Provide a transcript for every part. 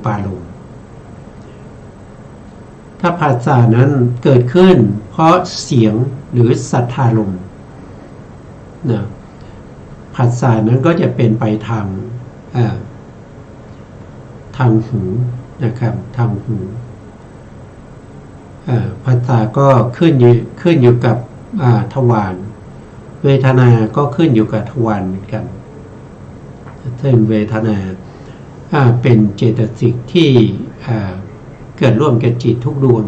ปารมณ์ถ้าผัสสะนั้นเกิดขึ้นเพราะเสียงหรือสัทธารมณ์นะผัสสะนั้นก็จะเป็นไปทางหูนะครับทางหูผัสสะก็ขึ้นอยู่กับทวารเวทนาก็ขึ้นอยู่กับทวารเหมือนกันซึ่งเวทนาเป็นเจตสิกที่เกิดร่วมกับจิตทุกดวง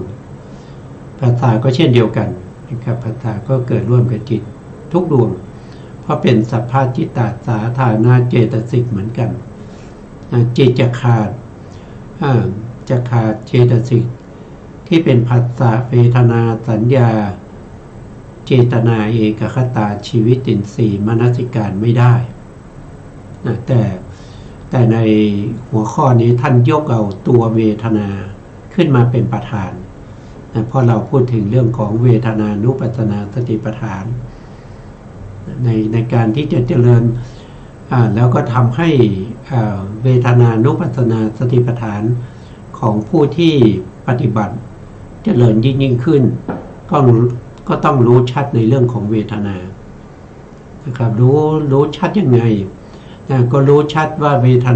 ผัสสะก็เช่นเดียวกันนะครับผัสสะก็เกิดร่วมกับจิตทุกดวงเพราะเป็นสัพพะจิตตสาธารณเจตสิกเหมือนกันจิตจะขาดเจตสิกที่เป็นผัสสะเวทนาสัญญาเจตนาเอกคตาชีวิตินทรีย์มนสิการไม่ได้แต่ในหัวข้อนี้ท่านยกเอาตัวเวทนาขึ้นมาเป็นประธานเพราะเราพูดถึงเรื่องของเวทนานุปัสสนาสติปัฏฐานในการที่จะเจริญแล้วก็ทำให้เวทนานุปัสสนาสติปัฏฐานของผู้ที่ปฏิบัติเจริญยิ่งขึ้นก็ต้องรู้ชัดในเรื่องของเวทนานะครับรู้ชัดยังไงก็รู้ชัดว่าเวท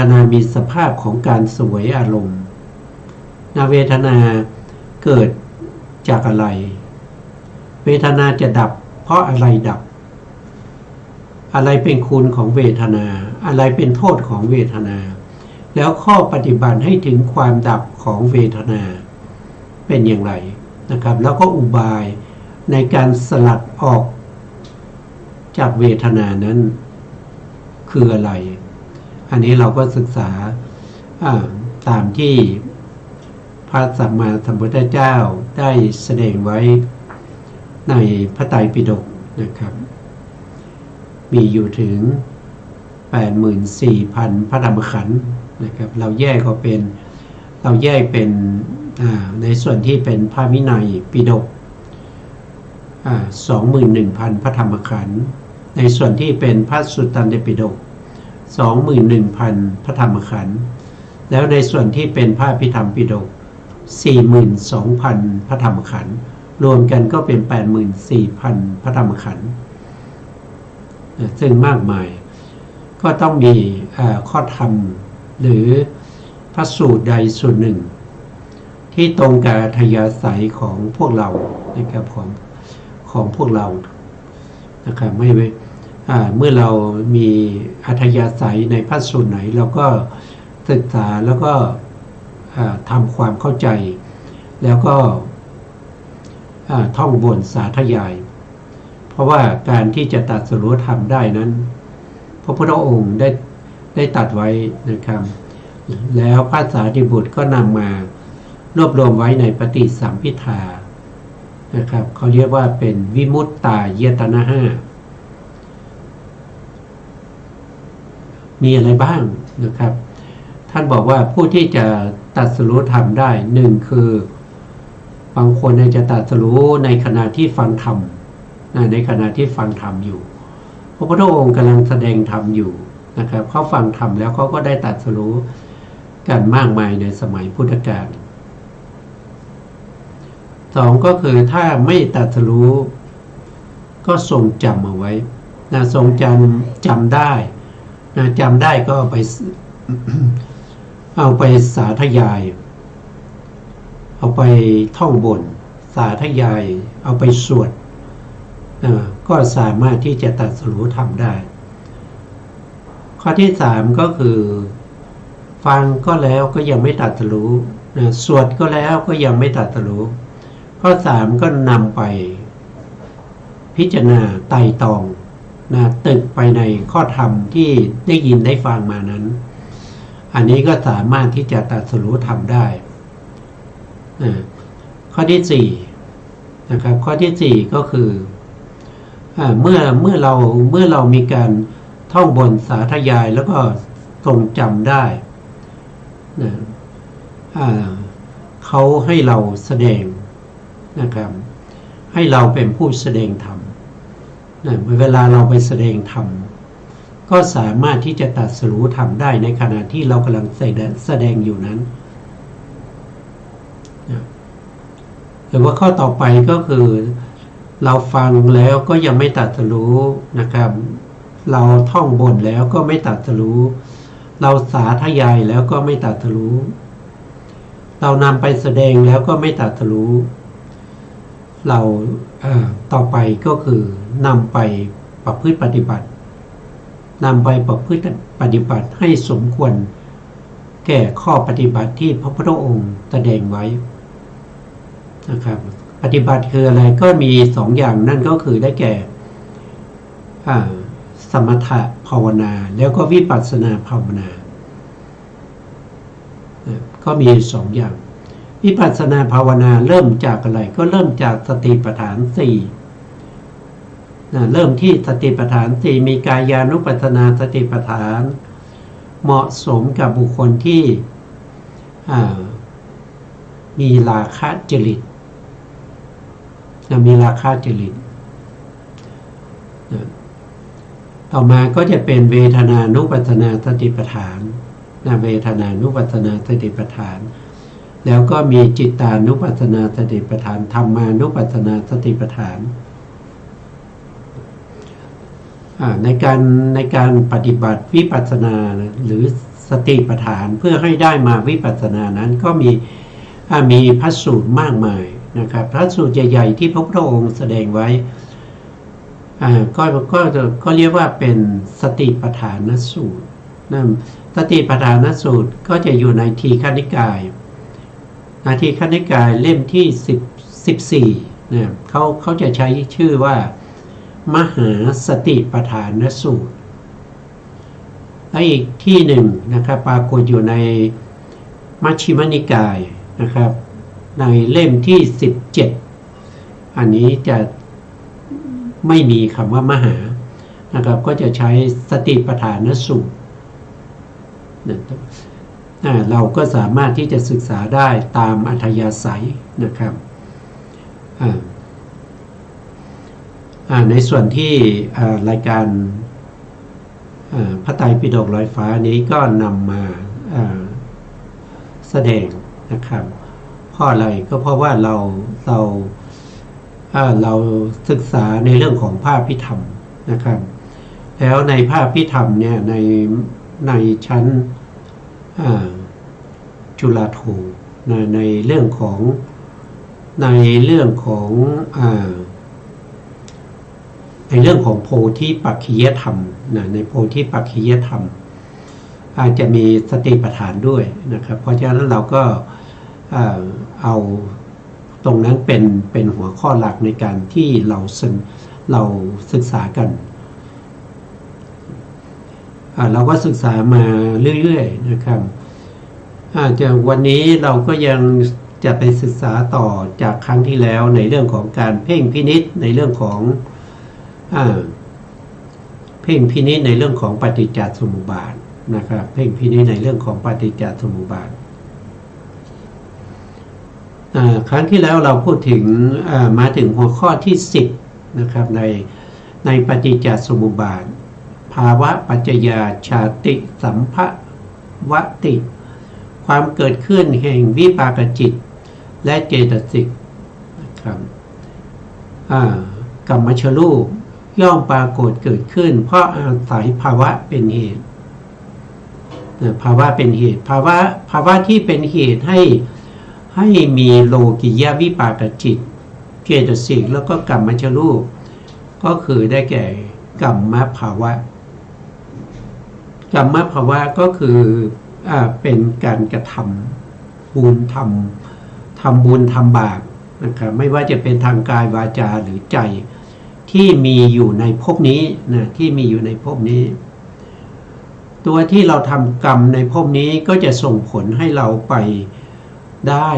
นามีสภาพของการเสวยอารมณ์เวทนาเกิดจากอะไรเวทนาจะดับเพราะอะไรดับอะไรเป็นคุณของเวทนาอะไรเป็นโทษของเวทนาแล้วข้อปฏิบัติให้ถึงความดับของเวทนาเป็นอย่างไรนะครับแล้วก็อุบายในการสลัดออกจากเวทนานั้นคืออะไรอันนี้เราก็ศึกษาตามที่พระสัมมาสัมพุทธเจ้าได้แสดงไว้ในพระไตรปิฎกนะครับมีอยู่ถึง 84,000 พระธรรมขันธ์นะครับเราแยกเป็นในส่วนที่เป็นพระวินัยปิฎก21,000 พระธรรมขันธ์ในส่วนที่เป็นพระสุตตันตปิฎก21,000 พระธรรมขันธ์แล้วในส่วนที่เป็นพระอภิธรรมปิฎก42,000 พระธรรมขันธ์รวมกันก็เป็น 84,000 พระธรรมขันธ์ซึ่งมากมายก็ต้องมีข้อธรรมหรือพระสูตรใดสูตรหนึ่งที่ตรงกับอัธยาศัยของพวกเรานะครับของพวกเรานะครับเมื่อเรามีอัธยาศัยในพระสูตรไหนเราก็ศึกษาแล้วก็ทำความเข้าใจแล้วก็ท่องบนสาธยายเพราะว่าการที่จะตรัสรู้ธรรมได้นั้นพระพุทธองค์ได้ตรัสไว้นะครับแล้วพระสารีบุตรก็นำมารวบรวมไว้ในปฏิสัมภิทานะครับเขาเรียกว่าเป็นวิมุตตายตนะห้ามีอะไรบ้างนะครับท่านบอกว่าผู้ที่จะตรัสรู้ธรรมได้หนึ่งคือบางคนจะตรัสรู้ในขณะที่ฟังธรรมในขณะที่ฟังธรรมอยู่พระพุทธองค์กำลังแสดงธรรมอยู่นะครับเขาฟังธรรมแล้วเขาก็ได้ตรัสรู้กันมากมายในสมัยพุทธกาลสองก็คือถ้าไม่ตรัสรู้ก็ทรงจำเอาไว้ทรงจำได้จำได้ก็เอาไปสาธยายเอาไปท่องบนสาธยายเอาไปสวดก็สามารถที่จะตรัสรู้ธรรมได้ข้อที่สามก็คือฟังก็แล้วก็ยังไม่ตรัสรู้สวดก็แล้วก็ยังไม่ตรัสรู้ข้อสามก็นำไปพิจารณาไต่ตองตึกไปในข้อธรรมที่ได้ยินได้ฟังมานั้นอันนี้ก็สามารถที่จะตรัสรู้ธรรมได้ข้อที่สี่นะครับข้อที่สี่ก็คือเมื่อเรามีการท่องบนสาธยายแล้วก็ทรงจำได้เขาให้เราแสดงนะครับให้เราเป็นผู้แสดงธรรมเวลาเราไปแสดงธรรม ก็สามารถที่จะตรัสรู้ธรรมได้ในขณะที่เรากำลังแสดงอยู่นั้นหรือว่าข้อต่อไปก็คือเราฟังแล้วก็ยังไม่ตรัสรู้นะครับเราท่องบนแล้วก็ไม่ตรัสรู้เราสาธยายแล้วก็ไม่ตรัสรู้เรานำไปแสดงแล้วก็ไม่ตรัสรู้เราต่อไปก็คือนำไปประพฤติปฏิบัตินำไปประพฤติปฏิบัติให้สมควรแก่ข้อปฏิบัติที่พระพุทธองค์แสดงไว้นะครับปฏิบัติคืออะไรก็มีสองอย่างนั่นก็คือได้แก่สมถะภาวนาแล้วก็วิปัสสนาภาวนาก็มีสองอย่างวิปัสสนาภาวนาเริ่มจากอะไรก็เริ่มจากสติปัฏฐานสี่เริ่มที่สติปัฏฐานสี่มีกายานุปัสสนาสติปัฏฐานเหมาะสมกับบุคคลที่มีราคะจริตมีราคะจริตต่อมาก็จะเป็นเวทนานุปัสสนาสติปัฏฐานเวทนานุปัสสนาสติปัฏฐานแล้วก็มีจิตตานุปัสสนาสติปัฏฐานธรรมานุปัสสนาสติปัฏฐานในการปฏิบัติวิปัสสนาหรือสติปัฏฐานเพื่อให้ได้มาวิปัสสนานั้นก็มีพระสูตรมากมายนะครับพระสูตรใหญ่ๆที่พระพุทธองค์แสดงไว้ก็เรียกว่าเป็นสติปัฏฐานสูตรนั่นสติปัฏฐานสูตรก็จะอยู่ในทีฆนิกายทีฆนิกายเล่มที่14เนี่ยเขาจะใช้ชื่อว่ามหาสติปัฏฐานสูตรและอีกที่หนึ่งนะครับปรากฏอยู่ในมัชฌิมนิกายนะครับในเล่มที่17อันนี้จะไม่มีคำว่ามหานะครับก็จะใช้สติปัฏฐานสูตรเราก็สามารถที่จะศึกษาได้ตามอัธยาศัยนะครับในส่วนที่รายการพระไตรปิฎกลอยฟ้านี้ก็นำมาแสดงนะครับเพราะอะไรก็เพราะว่าเราศึกษาในเรื่องของภาคพิธรรมนะครับแล้วในภาคพิธรรมเนี่ยในชั้นจุฬาโทในเรื่องของโพธิปักขิยธรรมในโพธิปักขิยธรรมอาจจะมีสติปัฏฐานด้วยนะครับเพราะฉะนั้นเราก็เอาตรงนั้นเป็นหัวข้อหลักในการที่เราศึกษากันเราก็ศึกษามาเรื่อยๆนะครับจากวันนี้เราก็ยังจะไปศึกษาต่อจากครั้งที่แล้วในเรื่องของการเพ่งพินิจในเรื่องของเพ่งพินิจในเรื่องของปฏิจจสมุปบาทนะครับเพ่งพินิจในเรื่องของปฏิจจสมุปบาทครั้งที่แล้วเราพูดถึงมาถึงหัวข้อที่10นะครับในปฏิจจสมุปบาทภาวะปัจจยาชาติสัมภวติความเกิดขึ้นแห่งวิปากจิตและเจตสิกนะครับกรรมชรูปย่อมปรากฏเกิดขึ้นเพราะอาศัยภาวะเป็นเหตุภาวะเป็นเหตุภาวะที่เป็นเหตุให้มีโลกิยวิปากจิตเจตสิกแล้วก็กรรมชรูปก็คือได้แก่กรรมภาวะก็คือเป็นการกระทำบุญทำบุญทำบาปนะครับไม่ว่าจะเป็นทางกายวาจาหรือใจที่มีอยู่ในภพนี้ที่มีอยู่ในภพนี้ตัวที่เราทำกรรมในภพนี้ก็จะส่งผลให้เราไปได้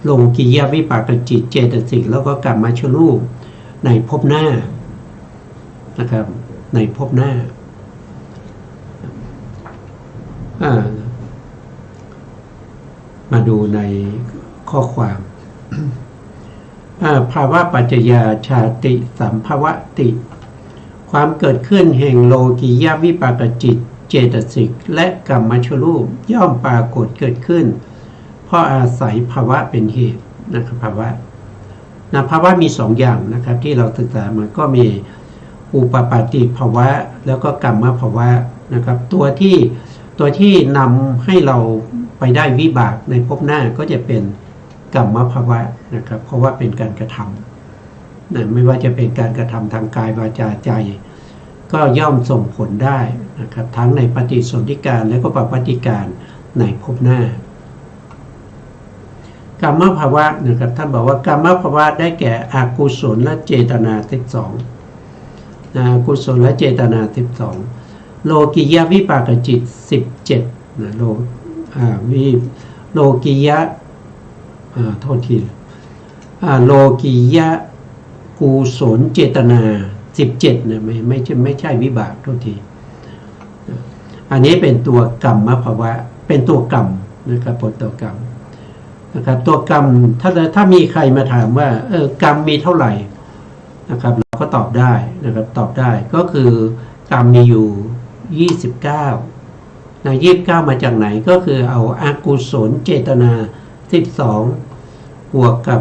โลกิยวิปากจิตเจตสิกแล้วก็กรรมชรูปในภพหน้านะครับในภพหน้ามาดูในข้อความภาวะปัจจยาชาติสัมภวติ ความเกิดขึ้นแห่งโลกียวิปากจิตเจตสิกและกรรมชรูปย่อมปรากฏเกิดขึ้นเพราะอาศัยภาวะเป็นเหตุนะครับภาวะมีสองอย่างนะครับที่เราศึกษามาก็มีอุปปาติภาวะแล้วก็กรรมภาวะนะครับตัวที่นำให้เราไปได้วิบากในภพหน้าก็จะเป็นกรรมภาวะนะครับเพราะว่าเป็นการกระทำนะไม่ว่าจะเป็นการกระทำทางกายวาจาใจก็ย่อมส่งผลได้นะครับทั้งในปฏิสนธิการและก็ปฏิการในภพหน้ากรรมภาวะนะครับท่านบอกว่ากรรมภาวะได้แก่อกุศลและเจตนา12อกุศลและเจตนา12โลกิยวิปากจิต17นะโลกิยะโทษทีโลกิยะกุศลเจตนา17นะไม่ใช่วิบากโทษทีอันนี้เป็นตัวกรรมภาวะเป็นตัวกรรมนะครับตัวกรรมนะครับตัวกรรมถ้ามีใครมาถามว่ากรรมมีเท่าไหร่นะครับเราก็ตอบได้นะครับตอบได้ก็คือกรรมมีอยู่29นะ29มาจากไหนก็คือเอาอกุศลเจตนา12บวกกับ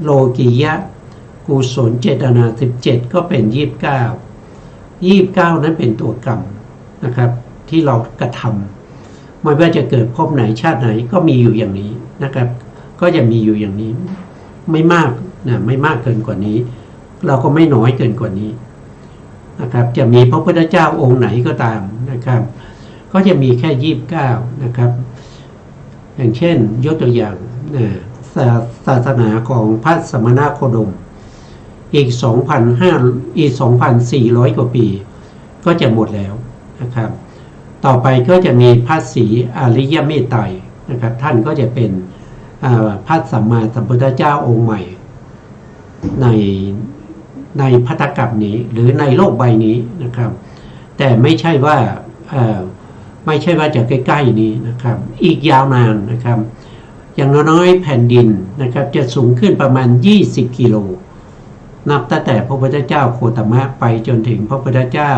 โลกิยะกุศลเจตนา17ก็เป็น29นั้นเป็นตัวกรรมนะครับที่เรากระทำไม่ว่าจะเกิดภพไหนชาติไหนก็มีอยู่อย่างนี้นะครับก็จะมีอยู่อย่างนี้ไม่มากนะไม่มากเกินกว่านี้เราก็ไม่น้อยเกินกว่านี้นะครับจะมีพระพุทธเจ้าองค์ไหนก็ตามนะครับก็จะมีแค่29นะครับอย่างเช่นยกตัวอย่างศาสนาของพระสมณโคดมอีก 2,400 กว่าปีก็จะหมดแล้วนะครับต่อไปก็จะมีพระศรีอริยเมตไตรนะครับท่านก็จะเป็นพระสัมมาสัมพุทธเจ้าองค์ใหม่ในภัตตกัปนี้หรือในโลกใบนี้นะครับแต่ไม่ใช่ว่าจะใกล้ๆนี้นะครับอีกยาวนานนะครับอย่างน้อยๆแผ่นดินนะครับจะสูงขึ้นประมาณ20 กิโลนับตั้งแต่พระพุทธเจ้าโคตมะไปจนถึงพระพุทธเจ้า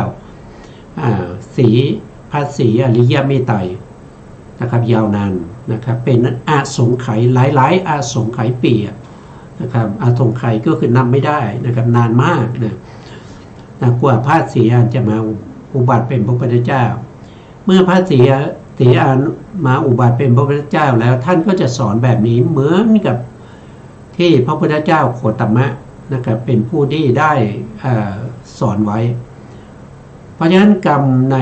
พระศรีอริยเมตไตรนะครับยาวนานนะครับเป็นอาสงไขยหลายอาสงไขยปีนะครับอาสงไขยก็คือนับไม่ได้นะครับนานมากนะกว่าพระศรีอานจะมาอุบัติเป็นพระพุทธเจ้าเมื่อพระศรีอานมาอุบัติเป็นพระพุทธเจ้าแล้วท่านก็จะสอนแบบนี้เหมือนกับที่พระพุทธเจ้าโคตมะนะครับเป็นผู้ที่ได้สอนไว้เพราะฉะนั้นกรรมใน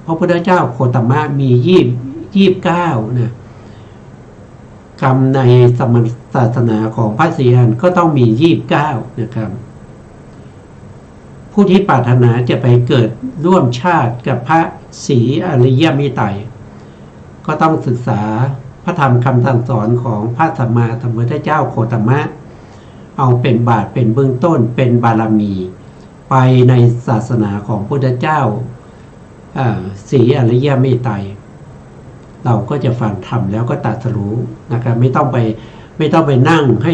พระพุทธเจ้าโคตมะมี29นะกรรมในสมณศาสนาของพระศรีอานก็ต้องมี29นะครับผู้ที่ปรารถนาจะไปเกิดร่วมชาติกับพระศรีอริยเมตไตรก็ต้องศึกษาพระธรรมคำสั่งสอนของพระสัมมาสัมพุทธเจ้าโคตมะเอาเป็นบาตรเป็นเบื้องต้นเป็นบารมีไปในศาสนาของพุทธเจ้าศรีอริยเมตไตรเราก็จะฟังธรรมแล้วก็ตรัสรู้นะครับไม่ต้องไปนั่งให้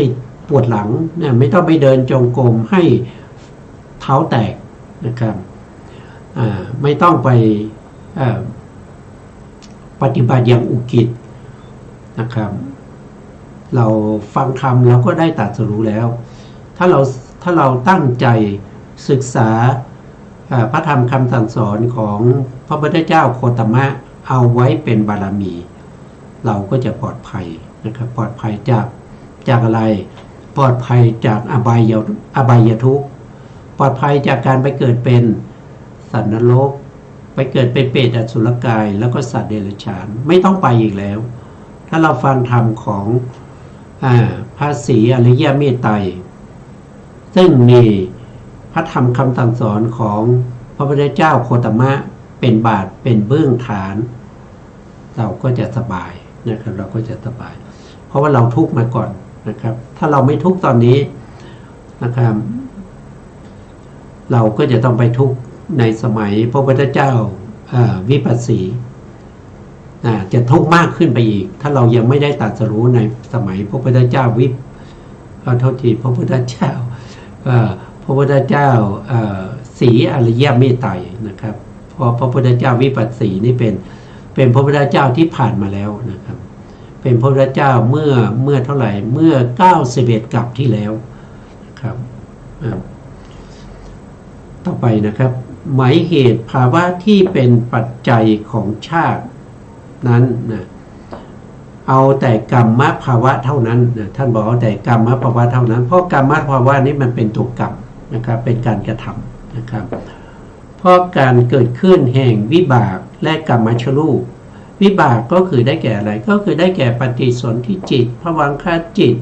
ปวดหลังนะไม่ต้องไปเดินจงกรมให้เท้าแตกนะครับไม่ต้องไปปฏิบัติอย่างอุกิจนะครับเราฟังธรรมแล้วก็ได้ตรัสรู้แล้วถ้าเราตั้งใจศึกษาพระธรรมคำสั่งสอนของพระพุทธเจ้าโคตมะเอาไว้เป็นบารมีเราก็จะปลอดภัยนะครับปลอดภัยจากอะไรปลอดภัยจากอบายทุกข์ปลอดภัยจากการไปเกิดเป็นสัตว์นรกไปเกิดเป็นเปรตอสุรกายแล้วก็สัตว์เดรัจฉานไม่ต้องไปอีกแล้วถ้าเราฟังธรรมของพระศรีอริยเมตไตรซึ่งมีพระธรรมคำสั่งสอนของพระพุทธเจ้าโคตมะเป็นบาตรเป็นเบื้องฐานเราก็จะสบายนะครับเราก็จะสบายเพราะว่าเราทุกข์มาก่อนนะครับถ้าเราไม่ทุกข์ตอนนี้นะครับเราก็จะต้องไปทุกข์ในสมัยพระพุทธเจ้าวิปัสสีจะทุกข์มากขึ้นไปอีกถ้าเรายังไม่ได้ตรัสรู้ในสมัยพระพุทธเจ้าพระพุทธเจ้า พระพุทธเจ้าสีอริยเมตไตรนะครับเพราะพระพุทธเจ้าวิปัสสีนี่เป็นพระพุทธเจ้าที่ผ่านมาแล้วนะครับเป็นพระพุทธเจ้าเมื่อเท่าไหร่เมื่อ91กับที่แล้วนะครับต่อไปนะครับหมายเหตุภาวะที่เป็นปัจจัยของชาตินั้นนะเอาแต่กรรมภาวะเท่านั้นนะท่านบอกเอาแต่กรรมภาวะเท่านั้นเพราะกรรมภาวะนี้มันเป็นตัวกรรมนะครับเป็นการกระทำนะครับเพราะการเกิดขึ้นแห่งวิบากและกรรมชรูปวิบากก็คือได้แก่อะไรก็คือได้แก่ปฏิสนธิจิตภวังคจิต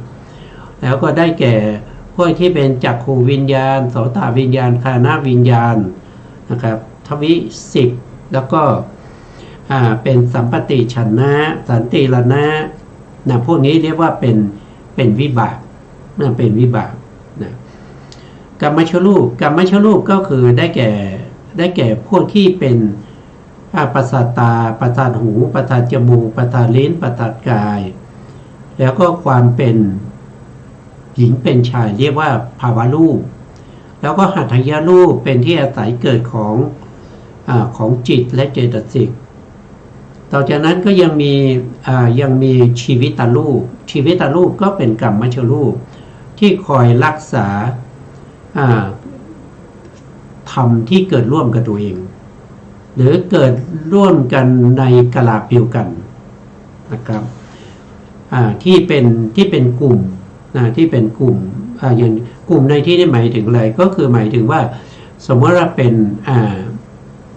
แล้วก็ได้แก่พวกที่เป็นจักขูวิญญาณโสตวิญญาณคานะวิญญาณนะครับทวิ10แล้วก็เป็นสัมปติฉันนะสันติรณะนะพวกนี้เรียกว่าเป็นวิบากนะเป็นวิบากนะกรรมชรูปก็คือได้แก่พวกที่เป็นประสาทตาประสาทหูประสาทจมูกประสาทลิ้นประสาทกายแล้วก็ความเป็นหญิงเป็นชายเรียกว่าภาวะรูปแล้วก็หัตถยรูปเป็นที่อาศัยเกิดของจิตและเจตสิกต่อจากนั้นก็ยังมีชีวิตรูปก็เป็นกรรมชรูปที่คอยรักษาธรรมที่เกิดร่วมกับตัวเองหรือเกิดร่วมกันในกะลาเดียวกันนะครับที่เป็นกลุ่มที่เป็นกลุ่มอย่างกลุ่มในที่นี้หมายถึงอะไรก็คือหมายถึงว่าสมมติว่าเป็น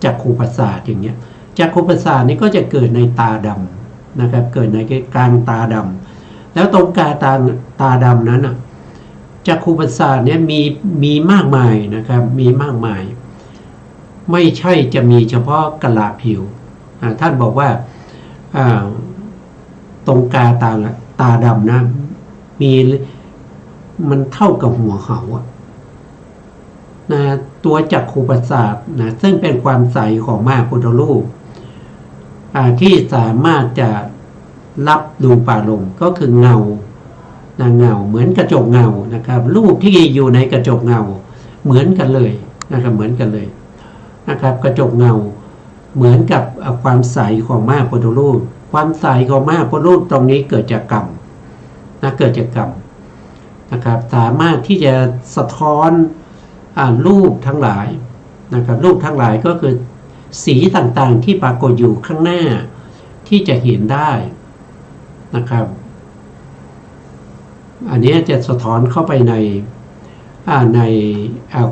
จักขุประสาทอย่างเงี้ยจักขุประสาทนี้ก็จะเกิดในตาดำนะครับเกิดในกลางตาดำแล้วตรงกลางตาดำนั้นจักขุประสาทเนี่ยมีมากมายนะครับมีมากมายไม่ใช่จะมีเฉพาะกะลาผิวท่านบอกว่าตรงกลางตาดำนะมันเท่ากับหัวเขานะตัวจักขุประสาทนะซึ่งเป็นความใสของมหาพุทธรูปที่สามารถจะรับรูปารมณ์ก็คือเงาเหมือนกระจกเงานะครับรูปที่อยู่ในกระจกเงาเหมือนกันเลยนะครับเหมือนกันเลยนะครับกระจกเงาเหมือนกับความใสของมหาพุทธรูปความใสของมหาพุทธรูปตรงนี้เกิดจากกรรมเกิดจากกรรมนะครับสามารถที่จะสะท้อนรูปทั้งหลายนะครับรูปทั้งหลายก็คือสีต่างๆที่ปรากฏอยู่ข้างหน้าที่จะเห็นได้นะครับอันนี้จะสะท้อนเข้าไปใน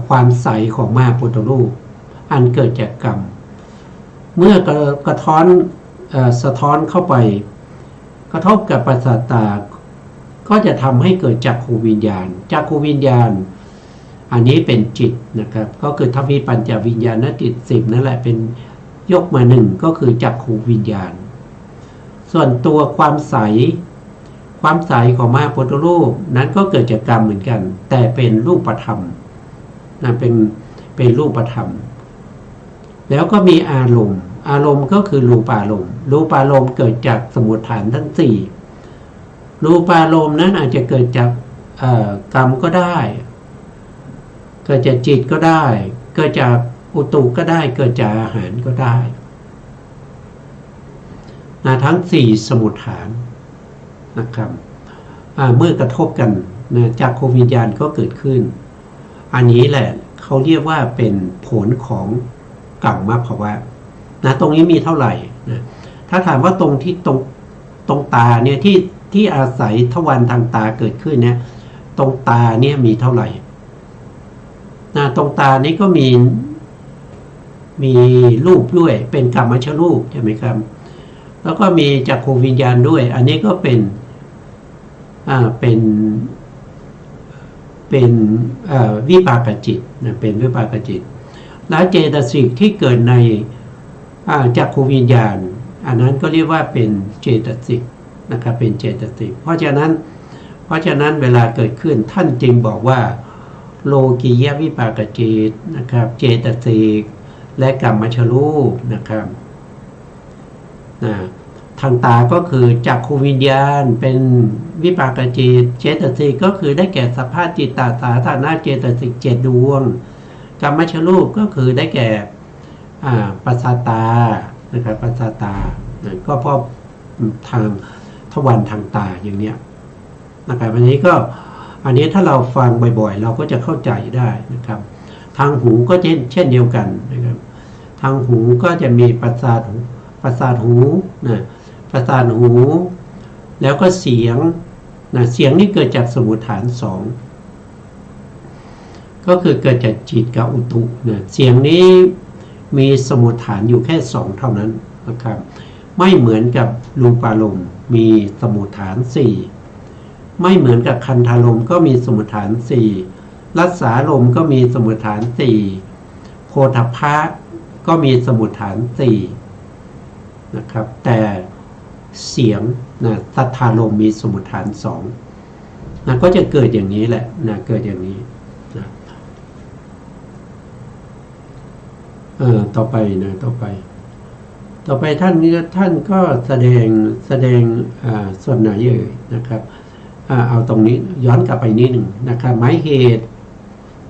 ความใสของมหาพุทธรูปอันเกิดจากกรรมเมื่อกระท้อนสะท้อนเข้าไปกระทบกับประสาทตาก็จะทำให้เกิดจักขูวิญญาณอันนี้เป็นจิตนะครับก็คือทวิปัญจวิญญาณจิต10นั่นแหละเป็นยกมา1ก็คือจักขูวิญญาณส่วนตัวความใสของมหาพุทธรูปนั้นก็เกิดจากกรรมเหมือนกันแต่เป็นรูปธรรมนะเป็นรูปธรรมแล้วก็มีอารมณ์ก็คือรูปารมณ์เกิดจากสมุฏฐานทั้ง4รูปารมณ์นั้นอาจจะเกิดจากกรรมก็ได้เกิดจากจิตก็ได้เกิดจากอุตุก็ได้เกิดจากอาหารก็ได้ทั้ง4สมุฏฐานนะครับเมื่อกระทบกันจักขูวิญญาณก็เกิดขึ้นอันนี้แหละเขาเรียกว่าเป็นผลของกรรมภาวะตรงนี้มีเท่าไหร่นะถ้าถามว่าตรงตาเนี่ยที่อาศัยทวารทางตาเกิดขึ้นเนี่ยตรงตาเนี่ยมีเท่าไหร่ตรงตานี้ก็มีรูปด้วยเป็นกรรมชรูปใช่ไหมครับแล้วก็มีจักขูวิญญาณด้วยอันนี้ก็เป็นวิปากจิตเป็นวิปากจิตแล้วเจตสิกที่เกิดในจักขูวิญญาณอันนั้นก็เรียกว่าเป็นเจตสิกนะครับเป็นเจตสิกเพราะฉะนั้นเวลาเกิดขึ้นท่านจึงบอกว่าโลกียวิปากจิตนะครับเจตสิกและกรรมชรูปนะครับ ทางตาก็คือจักขูวิญญาณเป็นวิปากจิตเจตสิกก็คือได้แก่สภาพจิตตาสาธารณเจตสิก7 ดวงกรรมชรูปก็คือได้แก่ปัสสาตานะครับปัสสาตาก็เพราะทางทวารทางตาอย่างเนี้ยนะครับอันนี้ถ้าเราฟังบ่อยๆเราก็จะเข้าใจได้นะครับทางหูก็เช่นเดียวกันนะครับทางหูก็จะมีประสาทหูนะประสาทหูแล้วก็เสียงนะเสียงนี่เกิดจากสมุฏฐาน2ก็คือเกิดจากจิตกับอุตุนะเสียงนี้มีสมุฏฐานอยู่แค่2เท่านั้นนะครับไม่เหมือนกับรูปารมณ์มีสมุฏฐาน4ไม่เหมือนกับคันธารมณ์ก็มีสมุฏฐาน4รัสสารมณ์ก็มีสมุฏฐาน4โพธพภะก็มีสมุฏฐาน4นะครับแต่เสียงนะสัทธารมณ์มีสมุฏฐาน2นะก็จะเกิดอย่างนี้แหละนะเกิดอย่างนี้นะต่อไปท่านก็แสดงส่วนไหนนะครับเอาตรงนี้ย้อนกลับไปนิดหนึ่งนะครับหมายเหตุ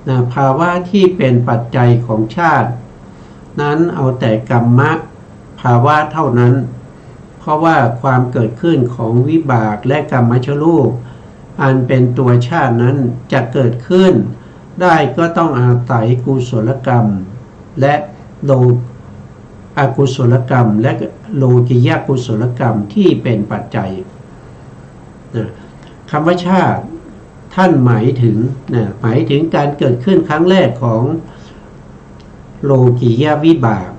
นะภาวะที่เป็นปัจจัยของชาตินั้นเอาแต่กรรมะภาวะเท่านั้นเพราะว่าความเกิดขึ้นของวิบากและกรรมชรูปอันเป็นตัวชาตินั้นจะเกิดขึ้นได้ก็ต้องอาศัยกุศลกรรมและอกุศลกรรมและโลกิยกุศลกรรมที่เป็นปัจจัยนะคำว่าชาติท่านหมายถึงการเกิดขึ้นครั้งแรกของโลกิยวิบาก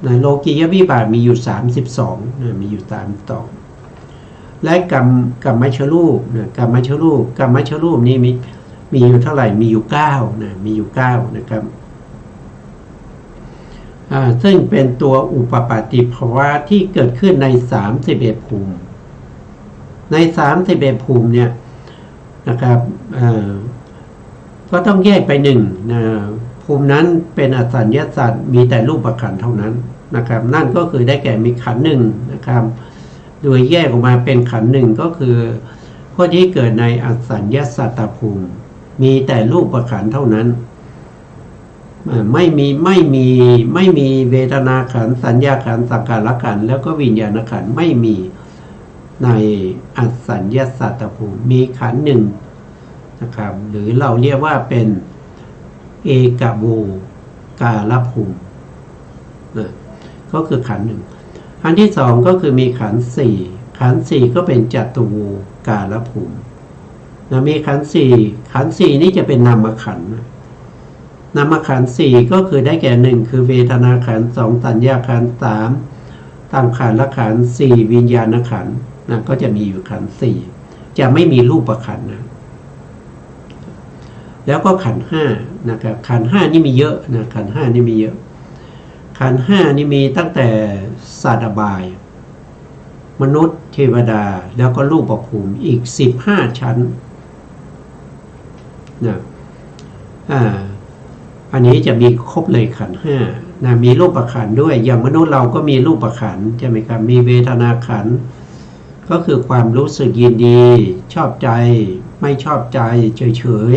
นะโลกิยวิบากมีอยู่32นะมีอยู่32และกรรมชรูปนะกรรมชรูปนี้มีอยู่เท่าไหร่มีอยู่9นะมีอยู่9นะครับซึ่งเป็นตัวอุปปาติภาวะที่เกิดขึ้นใน31ภูมิใน31ภูมิเนี่ยนะครับก็ต้องแยกไป1นะภูมินั้นเป็นอสัญญาสัตว์มีแต่รูปขันธ์เท่านั้นนะครับนั่นก็คือได้แก่มีขันธ์1นะครับโดยแยกออกมาเป็นขันธ์1ก็คือพวกที่เกิดในอสัญญาสัตตภูมิมีแต่รูปขันธ์เท่านั้นไม่มีเวทนาขันธ์สัญญาขันธ์สังขารขันธ์แล้วก็วิญญาณขันธ์ไม่มีในอสัญญาสัตตภูมิมีขันธ์1นะครับหรือเราเรียกว่าเป็นเอกโวกาลภูมินะก็คือขันธ์1อันที่2ก็คือมีขันธ์4ก็เป็นจตุโวกาลภูมินะมีขันธ์4นี้จะเป็นนามขันธ์นามขันธ์4ก็คือได้แก่1คือเวทนาขันธ์2สัญญาขันธ์3สังขารขันธ์4วิญญาณขันธ์นะก็จะมีอยู่ขันธ์4จะไม่มีรูปขันธ์นะแล้วก็ขันธ์5นะครับขันธ์5นี่มีเยอะนะขันธ์5นี่มีเยอะขันธ์5นี่มีตั้งแต่สัตว์อบายมนุษย์เทวดาแล้วก็รูปภูมิอีก15ชั้นนะอันนี้จะมีครบเลยขันธ์5นะมีรูปขันธ์ด้วยอย่างมนุษย์เราก็มีรูปขันธ์ใช่ไหมครับมีเวทนาขันธ์ก็คือความรู้สึกยินดีชอบใจไม่ชอบใจเฉย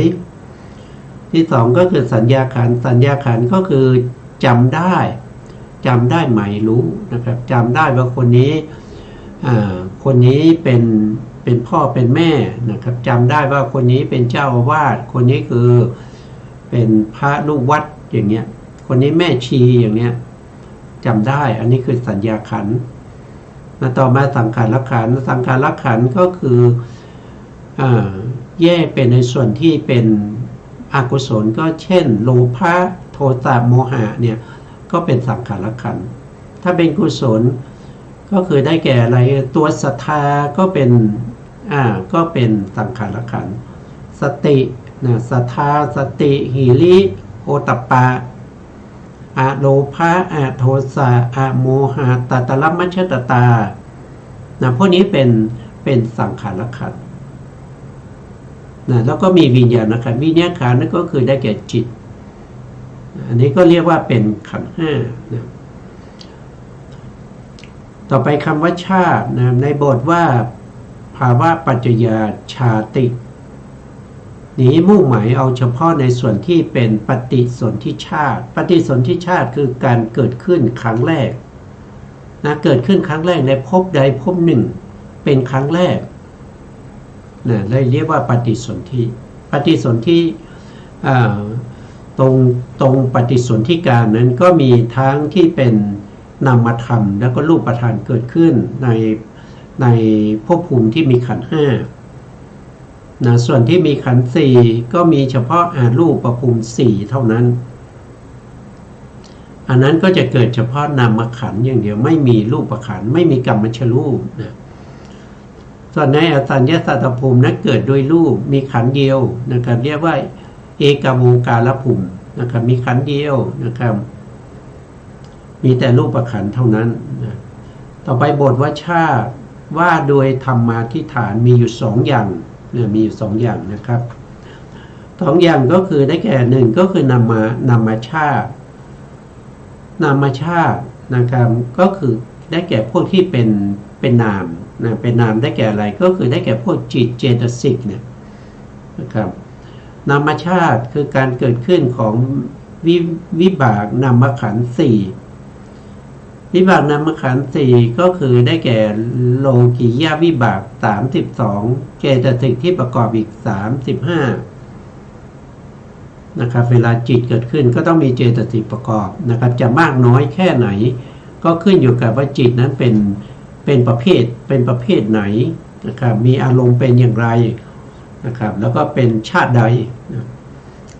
ๆที่2ก็คือสัญญาขันธ์ก็คือจำได้หมายรู้นะครับจำได้ว่าคนนี้เป็นพ่อเป็นแม่นะครับจำได้ว่าคนนี้เป็นเจ้าอาวาสคนนี้คือเป็นพระลูกวัดอย่างเงี้ยคนนี้แม่ชีอย่างเงี้ยจำได้อันนี้คือสัญญาขันธ์ต่อมาสังขารขันธ์ก็คือแยกเป็นในส่วนที่เป็นอกุศลก็เช่นโลภะโทสะโมหะเนี่ยก็เป็นสังขารขันธ์ถ้าเป็นกุศลก็คือได้แก่อะไรตัวศรัทธาก็เป็นสังขารขันธ์สตินะศรัทธาสติหิริโอตตัปปะอโลภะอโทสะอโมหะตัตตรมัชฌตตานะพวกนี้เป็นสังขารขันธ์นะแล้วก็มีวิญญาณขันธ์วิญญาณขันธ์นั่นก็คือได้แก่จิตอันนี้ก็เรียกว่าเป็นขันธ์5นะ ต่อไปคำว่าชาตินะในบทว่าภาวะปัจจยาชาตินี้มุ่งหมายเอาเฉพาะในส่วนที่เป็นปฏิสนธิชาติปฏิสนธิชาติคือการเกิดขึ้นครั้งแรกนะเกิดขึ้นครั้งแรกในภพใดภพหนึ่งเป็นครั้งแรกนะเลยเรียกว่าปฏิสนธิปฏิสนธิตรงปฏิสนธิการนั้นก็มีทั้งที่เป็นนามธรรมแล้วก็รูปธรรมเกิดขึ้นในภพภูมิที่มีขันธ์ห้านะส่วนที่มีขันธ์สี่ก็มีเฉพาะรูปภูมิสี่เท่านั้นอันนั้นก็จะเกิดเฉพาะนามขันธ์อย่างเดียวไม่มีรูปขันธ์ไม่มีกรรมชรูปนะส่วนในอสัญญาสัตตภูมินั้นเกิดโดยรูปมีขันธ์เดียวนะครับเรียกว่าเอกโวการภูมินะครับมีขันธ์เดียวนะครับมีแต่รูปขันธ์เท่านั้นนะต่อไปบทว่าชาติว่าโดยธรรมาธิฐานมีอยู่สองอย่างเนี่ยมีอยู่สองอย่างนะครับสองอย่างก็คือได้แก่หนึ่งก็คือนามชาตินะครับก็คือได้แก่พวกที่เป็นนามนะเป็นนามได้แก่อะไรก็คือได้แก่พวกจิตเจตสิกเนี่ยนะครับนามชาติคือการเกิดขึ้นของวิบากนามขันธ์สี่วิบากนามขันธ์สี่ก็คือได้แก่โลกิยะวิบาก32เจตสิกที่ประกอบอีก35นะครับเวลาจิตเกิดขึ้นก็ต้องมีเจตสิกประกอบนะครับจะมากน้อยแค่ไหนก็ขึ้นอยู่กับว่าจิตนั้นเป็นประเภทไหนนะครับมีอารมณ์เป็นอย่างไรนะครับแล้วก็เป็นชาติใดนะ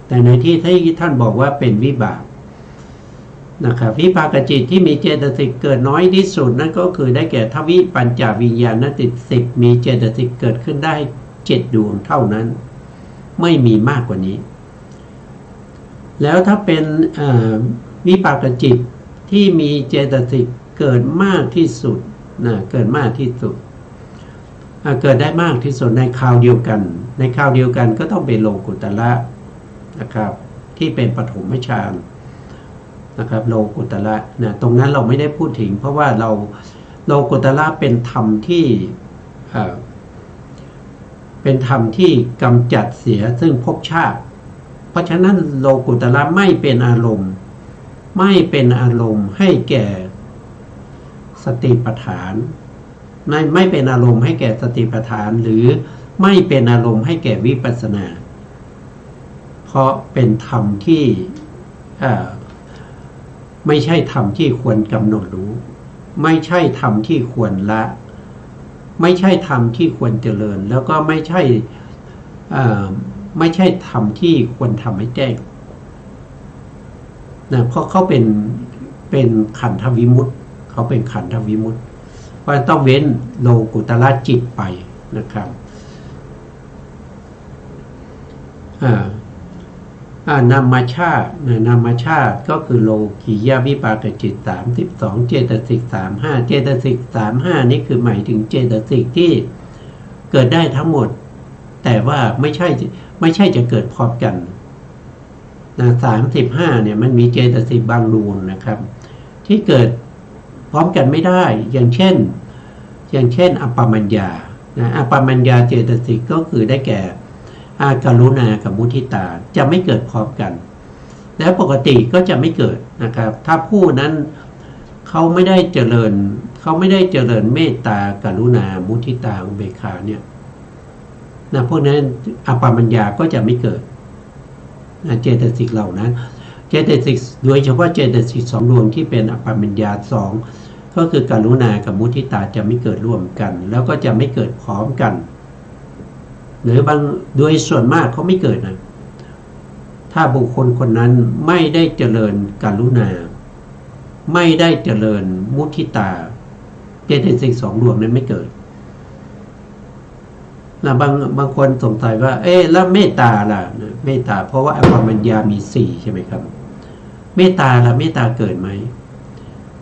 แต่ในที่ท่านบอกว่าเป็นวิบากนะครับวิภากจิตที่มีเจตสิกเกิดน้อยที่สุดนั่นก็คือได้แก่ทวิปัญจวิญญาณติด10มีเจตสิกเกิดขึ้นได้7ดวงเท่านั้นไม่มีมากกว่านี้แล้วถ้าเป็นวิปากจิตที่มีเจตสิกเกิดมากที่สุดนะเกิดมากที่สุดเกิดได้มากที่สุดในคราวเดียวกันก็ต้องเป็นโลกุตระนะครับที่เป็นปฐมฌานนะครับโลกุตระนะตรงนั้นเราไม่ได้พูดถึงเพราะว่าโลกุตระเป็นธรรมที่กำจัดเสียซึ่งภพชาติเพราะฉะนั้นโลกุตระไม่เป็นอารมณ์ให้แก่สติปัฏฐานไม่เป็นอารมณ์ให้แก่สติปัฏฐานหรือไม่เป็นอารมณ์ให้แก่วิปัสสนาเพราะเป็นธรรมที่ไม่ใช่ธรรมที่ควรกำหนดรู้ไม่ใช่ธรรมที่ควรละไม่ใช่ธรรมที่ควรเจริญแล้วก็ไม่ใช่ธรรมที่ควรทำให้แจ้งนะเพราะเขาเป็นขันธวิมุตติเขาเป็นขันธวิมุตติเพราะต้องเว้นโลกุตระจิตไปนะครับนามชาติก็คือโลกิยะวิปากจิต32เจตสิก35เจตสิก35นี่คือหมายถึงเจตสิกที่เกิดได้ทั้งหมดแต่ว่าไม่ใช่จะเกิดพร้อมกันนะ35เนี่ยมันมีเจตสิกบางดวงนะครับที่เกิดพร้อมกันไม่ได้อย่างเช่นอัปปมัญญานะอัปปมัญญาเจตสิกก็คือได้แก่กรุณากับมุทิตาจะไม่เกิดพร้อมกันแล้วปกติก็จะไม่เกิดนะครับถ้าผู้นั้นเขาไม่ได้เจริญเมตตากรุณามุทิตาอุเบกขาเนี่ยนะพวกนั้นอัปปมัญญาก็จะไม่เกิดนะเจตสิกเหล่านั้นเจตสิกโดยเฉพาะเจตสิก2ดวงที่เป็นอัปปมัญญา2ก็คือกรุณากับมุทิตาจะไม่เกิดร่วมกันแล้วก็จะไม่เกิดพร้อมกันหรือบางโดยส่วนมากเขาไม่เกิดนะถ้าบุคคลคนนั้นไม่ได้เจริญกรุณาไม่ได้เจริญมุทิตาเจตสิก2ดวงนั้นไม่เกิดนะบางคนสงสัยว่าแล้วเมตตาล่ะเมตตาเพราะว่าอัปปมัญญามี4ใช่ไหมครับเมตตาล่ะเมตตาเกิดไหม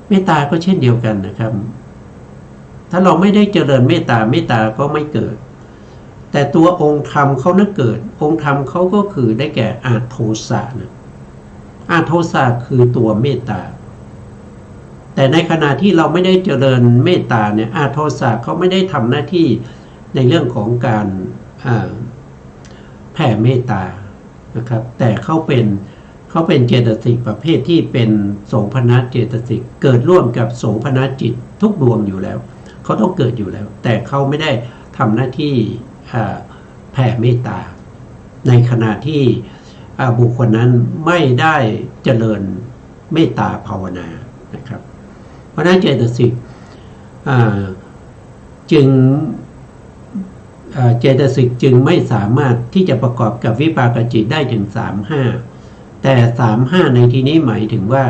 เมตตาก็เช่นเดียวกันนะครับถ้าเราไม่ได้เจริญเมตตาก็ไม่เกิดแต่ตัวองค์ธรรมเขานั้นเกิดองค์ธรรมเขาก็คือได้แก่อาโทสะนะอาโทสะคือตัวเมตตา แต่ในขณะที่เราไม่ได้เจริญเมตตาเนี่ยโทสะเขาไม่ได้ทำหน้าที่ในเรื่องของการแผ่เมตตานะครับแต่เขาเป็นเจตสิกประเภทที่เป็นโสภณเจตสิกเกิดร่วมกับโสภณจิตทุกดวงอยู่แล้วเขาต้องเกิดอยู่แล้วแต่เขาไม่ได้ทำหน้าที่แผ่เมตตาในขณะที่บุคคลนั้นไม่ได้เจริญเมตตาภาวนานะครับเพราะนั้นเจตสิกเจตสิกจึงไม่สามารถที่จะประกอบกับวิปากจิตได้ถึง3-5แต่3-5ในที่นี้หมายถึงว่า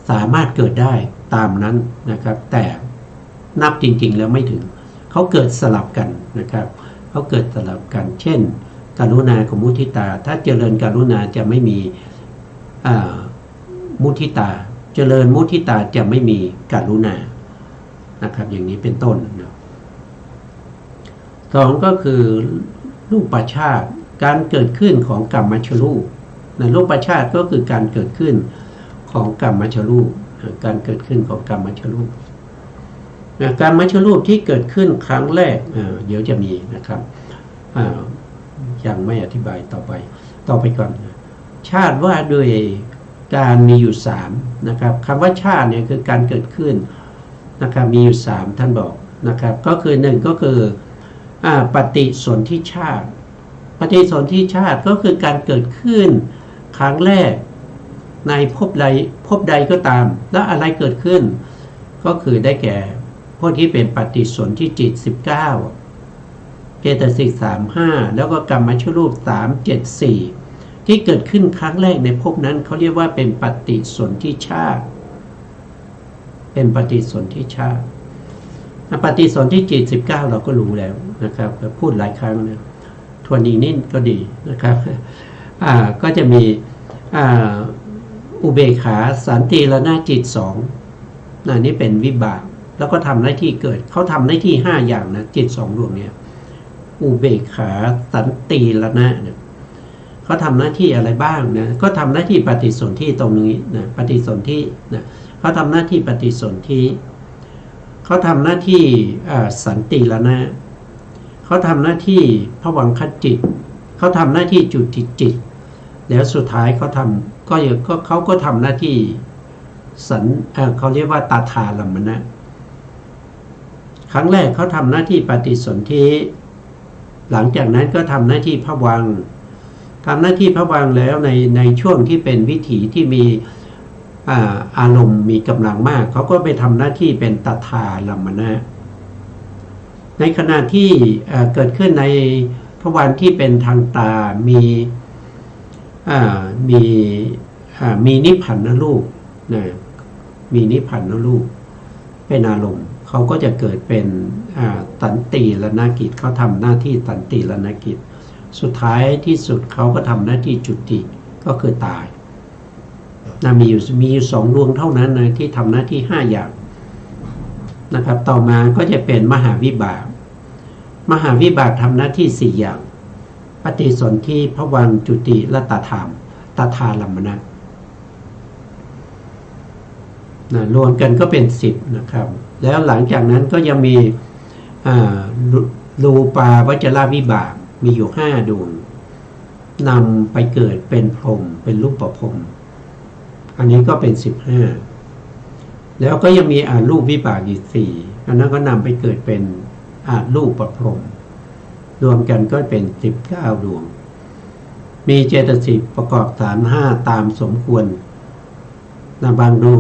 สามารถเกิดได้ตามนั้นนะครับแต่นับจริงๆแล้วไม่ถึงเขาเกิดสลับกันนะครับเขาเกิดสลับกันเช่นกรุณากับมุทิตาถ้าเจริญกรุณาจะไม่มีมุทิตาเจริญมุทิตาจะไม่มีกรุณานะครับอย่างนี้เป็นต้นนะสองก็คือรูปชาติการเกิดขึ้นของกรรมชรูปนะรูปชาติก็คือการเกิดขึ้นของกรรมชรูปการเกิดขึ้นของกรรมชรูปกรรมชรูปที่เกิดขึ้นครั้งแรกเดี๋ยวจะมีนะครับยังไม่อธิบายต่อไปก่อนชาติว่าด้วยการมีอยู่3นะครับคำว่าชาติเนี่ยคือการเกิดขึ้นนะครับมีอยู่3ท่านบอกนะครับก็คือ1ก็คือปฏิสนธิชาติปฏิสนธิชาติก็คือการเกิดขึ้นครั้งแรกในภพใดก็ตามแล้วอะไรเกิดขึ้นก็คือได้แก่พวกที่เป็นปฏิสนธิจิต19เจตสิก35แล้วก็กรรมชรูป374ที่เกิดขึ้นครั้งแรกในภพนั้นเขาเรียกว่าเป็นปฏิสนธิชาติเป็นปฏิสนธิชาติปฏิสนธิจิต19เราก็รู้แล้วนะครับพูดหลายครั้งนะทวนอีกนิดก็ดีนะครับก็จะมีอุเบกขาสันติระนาจิต2นี่เป็นวิบากแล้วก็ทำหน้าที่เกิดเขาทำหน้าที่5อย่างนะจิต2ดวงเนี่ยอุเบกขาสันติระนาเนี่ยเขาทำหน้าที่อะไรบ้างนะก็ทำหน้าที่ปฏิสนธิตรงนี้นะปฏิสนธินะเขาทำหน้าที่ปฏิสนธิเขาทำหน้าที่สันติระนาเขาทำหน้าที่ภวังคจิตเขาทำหน้าที่จุติจิตแล้วสุดท้ายเขาทำเขาก็ทำหน้าที่เขาเรียกว่าตาทาลัมมนะครั้งแรกเขาทำหน้าที่ปฏิสนธิหลังจากนั้นก็ทำหน้าที่ภวังค์ทำหน้าที่ภวังค์แล้วในช่วงที่เป็นวิถีที่มีอารมณ์มีกำลังมากเขาก็ไปทำหน้าที่เป็นตถาลัมมนะในขณะที่เกิดขึ้นในภวังค์ที่เป็นทางตามีนิพพานรูปนะมีนิพพานรูปเป็นอารมณ์เขาก็จะเกิดเป็นตันติระนากิจเขาทำหน้าที่ตันติระนากิจสุดท้ายที่สุดเขาก็ทำหน้าที่จุติก็คือตายมีอยู่2ดวงเท่านั้นนะที่ทำหน้าที่5อย่างนะครับต่อมาก็จะเป็นมหาวิบากทำหน้าที่4อย่างปฏิสนธิภวังค์จุติและตถาลัมมนะรวมกันก็เป็น10นะครับแล้วหลังจากนั้นก็ยังมีรูปาวจรวิบากมีอยู่5ดวงนำไปเกิดเป็นพรหมเป็นรูปประพรหมอันนี้ก็เป็น15แล้วก็ยังมีรูปวิบากอีก4อันนั้นก็นำไปเกิดเป็นรูปประพรหมรวมกันก็เป็น19ดวงมีเจตสิกประกอบ35ตามสมควรบางดวง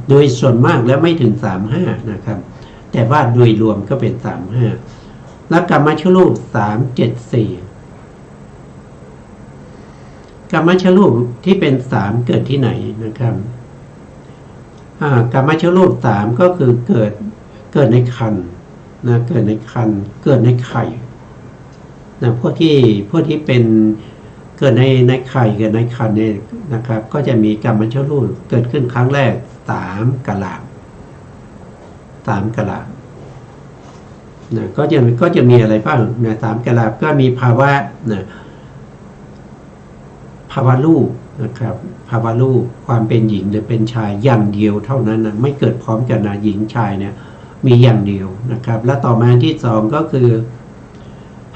โดยส่วนมากแล้วไม่ถึง35นะครับแต่ว่าโดยรวมก็เป็น35และกรรมชรูป374กรรมชรูปที่เป็น3เกิดที่ไหนนะครับกรรมชรูป3ก็คือเกิดในครรภ์นะเกิดในครรภ์เกิดในไข่นะพวกที่เป็นเกิดในไข่เกิดในครรภ์เนี่ยนะครับก็จะมีกรรมชรูปเกิดขึ้นครั้งแรก3กะลานะก็จะมีอะไรบ้างนะ3กะลาก็มีภาวะนะภาวะรูป นะครับภาวะรูปความเป็นหญิงหรือเป็นชายอย่างเดียวเท่านั้นนะไม่เกิดพร้อมกันนะหญิงชายเนี่ยมีอย่างเดียวนะครับและต่อมาที่สองก็คือ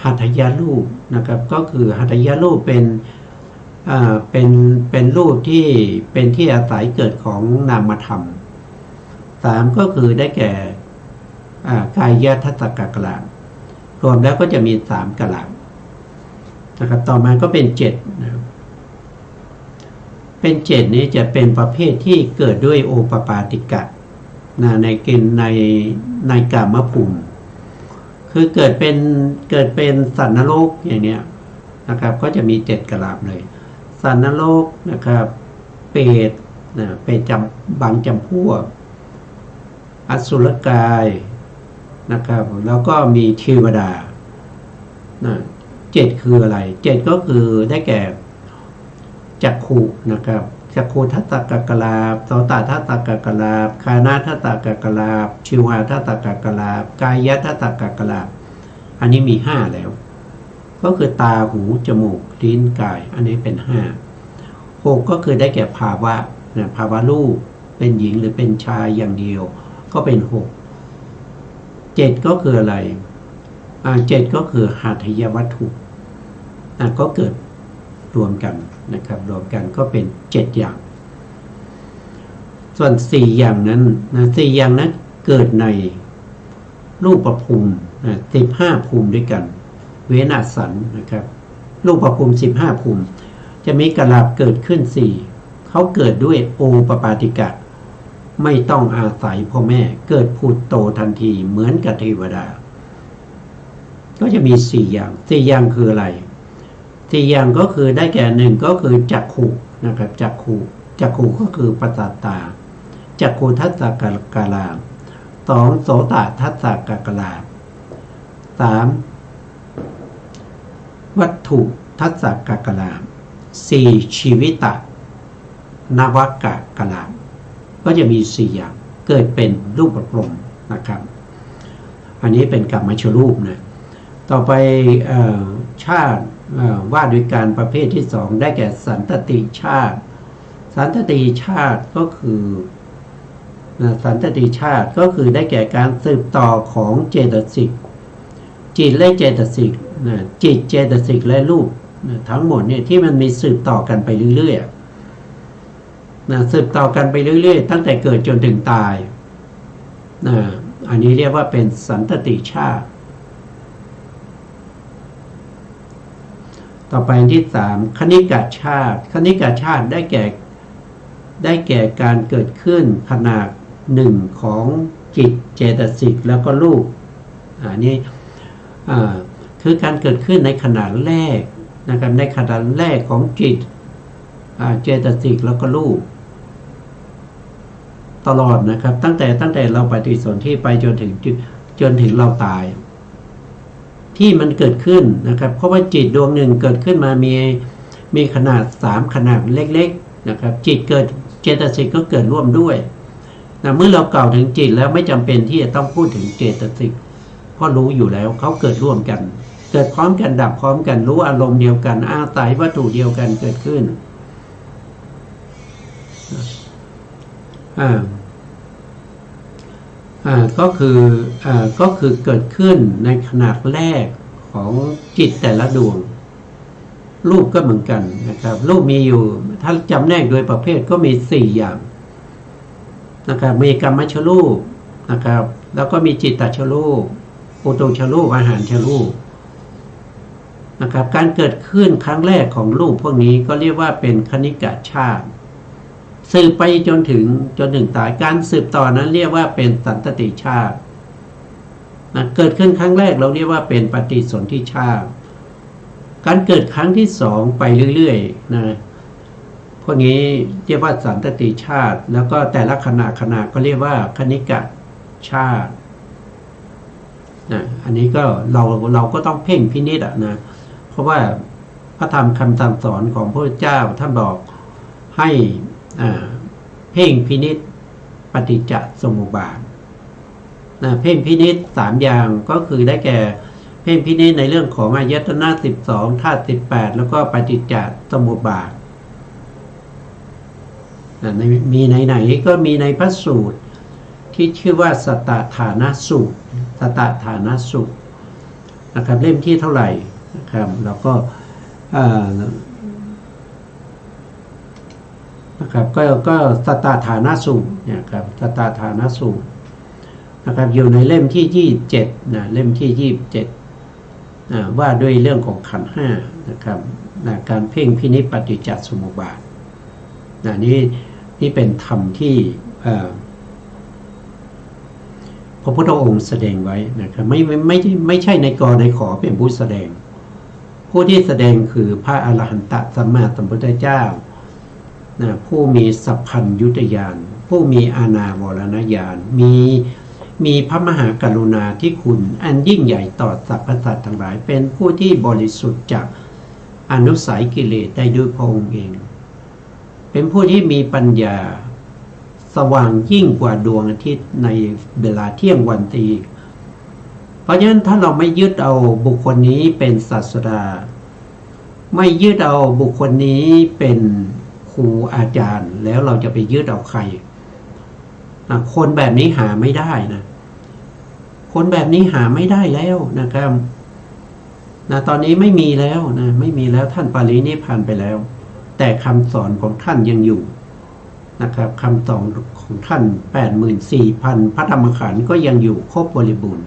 หัตถยรูปนะครับก็คือหัตถยรูปเป็นรูปที่เป็นที่อาศัยเกิดของนามธรรมสามก็คือได้แก่กายทัศกกะลารวมแล้วก็จะมีสามกะลานะครับต่อมาก็เป็นเจ็ดนะครับเป็นเจ็ดนี้จะเป็นประเภทที่เกิดด้วยโอปปาติกะในเกณฑ์ในกามภูมิคือเกิดเป็นสัตว์นรกอย่างเนี้ยนะครับก็จะมีเจ็ดกะลาเลยสัตว์นรกนะครับเปรตเป็นบางจำพวกอสุรกายนะครับแล้วก็มีเทวดาเจ็ดคืออะไรเจ็ดก็คือได้แก่จักขุนะครับจักขุทัตตกกะลาภโสตทัตตกกะลาภคานะทัตตกกะลาภชิวหทัตตกกะลาภกายทัตตกะลาภอันนี้มีห้าแล้วก็คือตาหูจมูกลิ้นกายอันนี้เป็นห้าหกก็คือได้แก่ภาวะภาวะรูปเป็นหญิงหรือเป็นชายอย่างเดียวก็เป็นหกเจ็ดก็คืออะไรเจ็ดก็คือหัตถยวัตถุก็เกิดรวมกันนะครับรวมกันก็เป็นเจ็ดอย่างส่วนสี่อย่างนั้นสี่อย่างนั้นเกิดในรูปภูมิ15 ภูมิด้วยกันเวนัสสันนะครับรูปภูมิ15 ภูมิจะมีกะลาภเกิดขึ้น4เขาเกิดด้วยโอปปาติกะไม่ต้องอาศัยพ่อแม่เกิดผุดโตทันทีเหมือนกับเทวดาก็จะมี4อย่าง4อย่างคืออะไร4อย่างก็คือได้แก่หนึ่งก็คือจักขุนะครับจักขุก็คือประสาทตาจักขุทัสสะกะลาภ2โสตทัสสะกะลาภ3วัตถุทัสสะกะลาภ4ชีวิตะนวกะกะลาภก็จะมี4อย่างเกิดเป็นรูปพรหมนะครับอันนี้เป็นกรรมชรูปนะต่อไปชาติว่าด้วยการประเภทที่สองได้แก่สันตติชาติสันตติชาติก็คือสันตติชาติก็คือได้แก่การสืบต่อของเจตสิกจิตและเจตสิกจิตเจตสิกและรูปทั้งหมดเนี่ยที่มันมีสืบต่อกันไปเรื่อยๆสืบต่อกันไปเรื่อยๆตั้งแต่เกิดจนถึงตายอันนี้เรียกว่าเป็นสันตติชาติต่อไปที่3คณิกะชาติคณิกะชาติได้แก่การเกิดขึ้นขนาดหนึ่งของจิตเจตสิกแล้วก็รูปอันนี้คือการเกิดขึ้นในขนาดแรกนะครับในขนาดแรกของจิตเจตสิกแล้วก็รูปตลอดนะครับตั้งแต่เราปฏิสนธิไปจนถึงเราตายที่มันเกิดขึ้นนะครับเพราะว่าจิตดวงหนึ่งเกิดขึ้นมามีขนาด3ขนาดเล็กๆนะครับจิตเกิดเจตสิกก็เกิดร่วมด้วยเมื่อเรากล่าวถึงจิตแล้วไม่จำเป็นที่จะต้องพูดถึงเจตสิกเพราะรู้อยู่แล้วเขาเกิดร่วมกันเกิดพร้อมกันดับพร้อมกันรู้อารมณ์เดียวกันอาศัยวัตถุเดียวกันเกิดขึ้นก็คือเกิดขึ้นในขนาดแรกของจิตแต่ละดวงรูปก็เหมือนกันนะครับรูปมีอยู่ถ้าจำแนกโดยประเภทก็มี4อย่างนะครับมีกรรมชรูปนะครับแล้วก็มีจิตตชรูปอุตุชรูปอาหารชรูปนะครับการเกิดขึ้นครั้งแรกของรูปพวกนี้ก็เรียกว่าเป็นคณิกะชาติสืบไปจนถึงตายการสืบต่อนั้นเรียกว่าเป็นสันตติชาติเกิดขึ้นครั้งแรกเราเรียกว่าเป็นปฏิสนธิชาติการเกิดครั้งที่2ไปเรื่อยๆนะพวกนี้เรียกว่าสันตติชาติแล้วก็แต่ละขณะก็เรียกว่าคณิกะชาติอันนี้ก็เราก็ต้องเพ่งพินิจนะเพราะว่าพระธรรมคำสั่งสอนของพระเจ้าท่านบอกให้เพ่งพินิจปฏิจจสมุปบาทเพ่งพินิจ3อย่างก็คือได้แก่เพ่งพินิจในเรื่องของอายตนะ12ธาตุ18แล้วก็ปฏิจจสมุปบาท มีไหนๆก็มีในพระสูตรที่ชื่อว่าสตฐานะสูตรสตฐานะสูตรนะครับเล่มที่เท่าไหร่นะครับแล้วก็นะครับก็สตฐานะสูตรเนี่ยครับสตฐานะสูตรนะครับอยู่ในเล่มที่27นะเล่มที่27ว่าด้วยเรื่องของขันธ์ห้านะครับการเพ่งพินิจปฏิจจสมุปบาทนี่เป็นธรรมที่พระพุทธองค์แสดงไว้นะครับไม่ใช่ในกรในขอเป็นผู้แสดงผู้ที่แสดงคือพระอรหันตสัมมาสัมพุทธเจ้าผู้มีสัพพัญญุตญาณผู้มีอานาวรณญาณมีพระมหากรุณาธิคุณอันยิ่งใหญ่ต่อสรรพสัตว์ทั้งหลายเป็นผู้ที่บริสุทธิ์จากอนุสัยกิเลสได้ด้วยพระองค์เองเป็นผู้ที่มีปัญญาสว่างยิ่งกว่าดวงอาทิตย์ในเวลาเที่ยงวันตีเพราะฉะนั้นถ้าเราไม่ยึดเอาบุคคลนี้เป็นศาสดาไม่ยึดเอาบุคคลนี้เป็นครูอาจารย์แล้วเราจะไปยึดเอาใครคนแบบนี้หาไม่ได้นะคนแบบนี้หาไม่ได้แล้วนะครับตอนนี้ไม่มีแล้วนะไม่มีแล้วท่านปรินิพพานไปแล้วแต่คำสอนของท่านยังอยู่นะครับคำสอนของท่าน 84,000 พระธรรมขันธ์ก็ยังอยู่ครบบริบูรณ์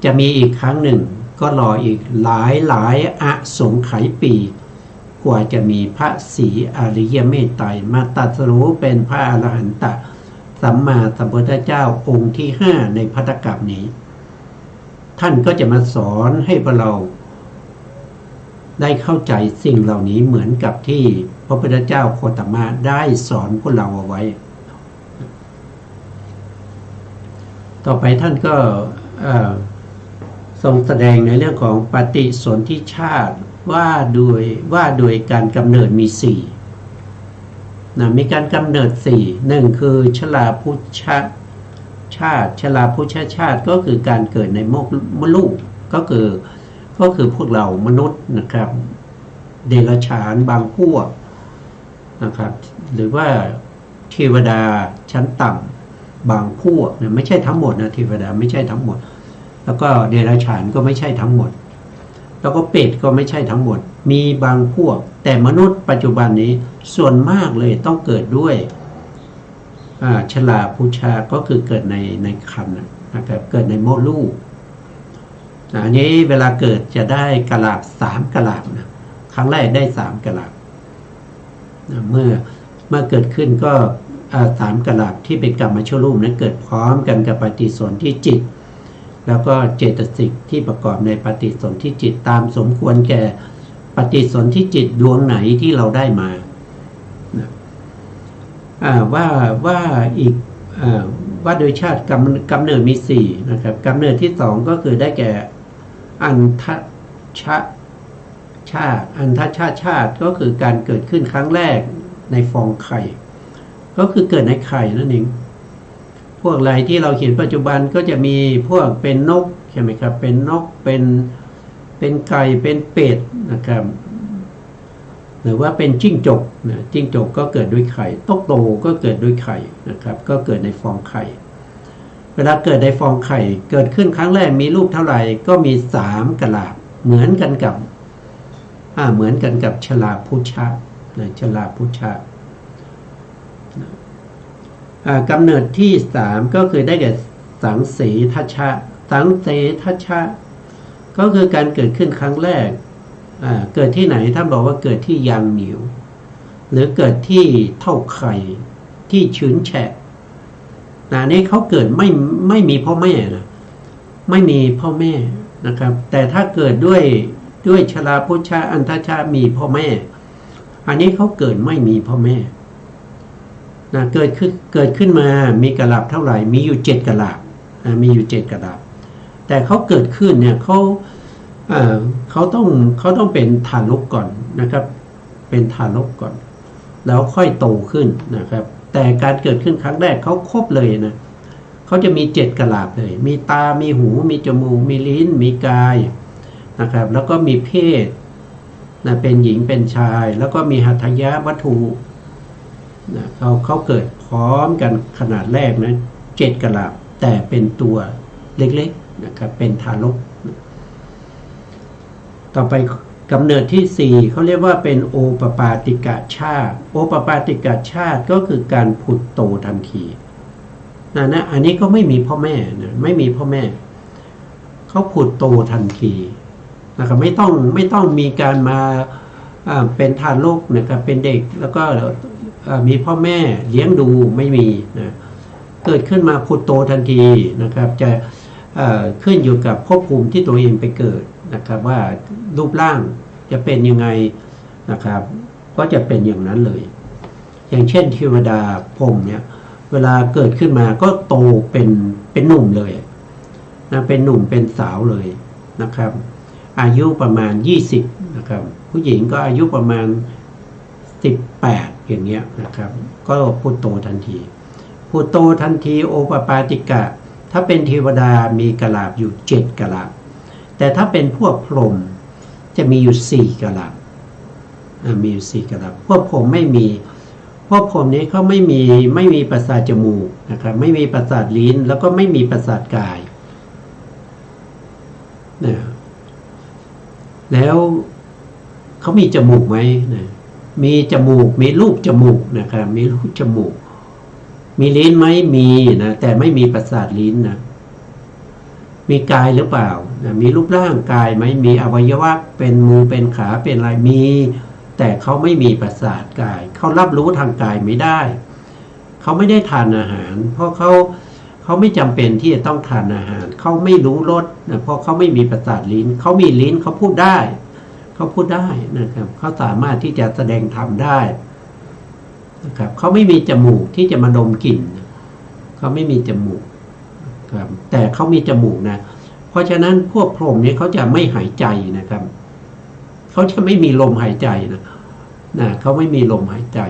จะมีอีกครั้งหนึ่งก็รออีกหลายอสงไขยปีกว่าจะมีพระศรีอริยเมตไตรมาตรัสรู้เป็นพระอรหันตสัมมาสัมพุทธเจ้าองค์ที่5ในภัตตกัปนี้ท่านก็จะมาสอนให้พวกเราได้เข้าใจสิ่งเหล่านี้เหมือนกับที่พระพุทธเจ้าโคตมะได้สอนพวกเราเอาไว้ต่อไปท่านก็ทรงแสดงในเรื่องของปฏิสนธิชาติว่าโดยการกำเนิดมี4มีการกำเนิด4 1คือชราพุชชาติชราพุชชาติก็คือการเกิดในมดลูกก็คือพวกเรามนุษย์นะครับเดรัจฉานบางพวกนะครับหรือว่าเทวดาชั้นต่ำบางพวกเนี่ยไม่ใช่ทั้งหมดนะเทวดาไม่ใช่ทั้งหมดแล้วก็เดรัจฉานก็ไม่ใช่ทั้งหมดแล้วก็เปรตก็ไม่ใช่ทั้งหมดมีบางพวกแต่มนุษย์ปัจจุบันนี้ส่วนมากเลยต้องเกิดด้วยชราพุชาก็คือเกิดในครรภ์นะครับเกิดในมดลูกอันนี้เวลาเกิดจะได้กะลาบ3กะลาบนะครั้งแรกได้3กะลาบเมื่อเกิดขึ้นก็3กะลาบที่เป็นกรรมชั่วรูปนั้นเกิดพร้อมกันกับปฏิสนธิจิตแล้วก็เจตสิกที่ประกอบในปฏิสนธิจิตตามสมควรแก่ปฏิสนธิจิตดวงไหนที่เราได้มาว่าอีกว่าโดยชาติกำเนิดมี4นะครับกำเนิดที่2ก็คือได้แก่อันทชาติก็คือการเกิดขึ้นครั้งแรกในฟองไข่ก็คือเกิดในไข่นั่นเองพวกอะไรที่เราเห็นปัจจุบันก็จะมีพวกเป็นนกใช่ไหมครับเป็นนกเป็นไก่เป็นเป็ดนะครับหรือว่าเป็นจิ้งจกนะจิ้งจกก็เกิดด้วยไข่ตกโตก็เกิดด้วยไข่นะครับก็เกิดในฟองไข่เวลาเกิดในฟองไข่เกิดขึ้นครั้งแรกมีลูกเท่าไหร่ก็มี3กะลาบเหมือนกันกับชราพุชชานะชราพุชชากำเนิดที่3ก็คือได้แก่สังเสทชะสังเสทชะก็คือการเกิดขึ้นครั้งแรกเกิดที่ไหนท่านบอกว่าเกิดที่ยางเหนียวหรือเกิดที่เท่าไข่ที่ชื้นแฉะนี่เขาเกิดไม่มีพ่อแม่นะไม่มีพ่อแม่นะครับแต่ถ้าเกิดด้วยชราพุชชาอันทชามีพ่อแม่อันนี้เขาเกิดไม่มีพ่อแม่เกิดขึ้นมามีกะลาบเท่าไหร่มีอยู่7กะลาบมีอยู่7กะลาบแต่เขาเกิดขึ้นเนี่ยเขาต้องเป็นทารกก่อนนะครับเป็นทารกก่อนแล้วค่อยโตขึ้นนะครับแต่การเกิดขึ้นครั้งแรกเขาครบเลยนะเขาจะมี7กะลาบเลยมีตามีหูมีจมูกมีลิ้นมีกายนะครับแล้วก็มีเพศ นะเป็นหญิงเป็นชายแล้วก็มีหัตถยวัตถุนะเขาเกิดพร้อมกันขนาดแรกนะ7กะลัดแต่เป็นตัวเล็กๆนะครับเป็นทารกต่อไปกำเนิดที่4เขาเรียกว่าเป็นโอปปาติกชาติโอปปาติกชาติก็คือการผุดโตทันทีนะอันนี้ก็ไม่มีพ่อแม่นะไม่มีพ่อแม่เขาผุดโตทันทีนะครับไม่ต้องมีการมาเป็นทารกนะครับเป็นเด็กแล้วก็มีพ่อแม่เลี้ยงดูไม่มีนะเกิดขึ้นมาผุดโตทันทีนะครับจะขึ้นอยู่กับภพภูมิที่ตัวเองไปเกิดนะครับว่ารูปร่างจะเป็นยังไงนะครับก็จะเป็นอย่างนั้นเลยอย่างเช่นเทวดาพรหมเนี่ยเวลาเกิดขึ้นมาก็โตเป็นหนุ่มเลยนะเป็นหนุ่มเป็นสาวเลยนะครับอายุประมาณ20นะครับผู้หญิงก็อายุประมาณ18อย่างเงี้ยนะครับก็พุทโตทันทีพุทโตทันทีโอปปาติกะถ้าเป็นเทวดามีกะลาบอยู่7กะลาบแต่ถ้าเป็นพวกพรหมจะมีอยู่4กะลาบมีอยู่4กะลาบพวกพรหมไม่มีพวกพรหมนี้เขาไม่มีประสาทจมูกนะครับไม่มีประสาทลิ้นแล้วก็ไม่มีประสาทกายนะแล้วเขามีจมูกไหมนะมีจมูกมีรูปจมูกนะครับมีรูปจมูกมีลิ้นไหมมีนะแต่ไม่มีประสาทลิ้นนะมีกายหรือเปล่านะมีรูปร่างกายไหมมีอวัยวะเป็นมือเป็นขาเป็นอะไรมีแต่เขาไม่มีประสาทกายเขารับรู้ทางกายไม่ได้เขาไม่ได้ทานอาหารเพราะเขาไม่จำเป็นที่จะต้องทานอาหารเขาไม่รู้รสนะเพราะเขาไม่มีประสาทลิ้นเขามีลิ้นเขาพูดได้นะครับเขาสามารถที่จะแสดงธรรมได้นะครับเขาไม่มีจมูกที่จะมาดมกลิ่นเขาไม่มีจมูกครับแต่เขามีจมูกนะเพราะฉะนั้นพวกพรหมนี้เขาจะไม่หายใจนะครับเขาจะไม่มีลมหายใจนะเขาไม่มีลมหายใจ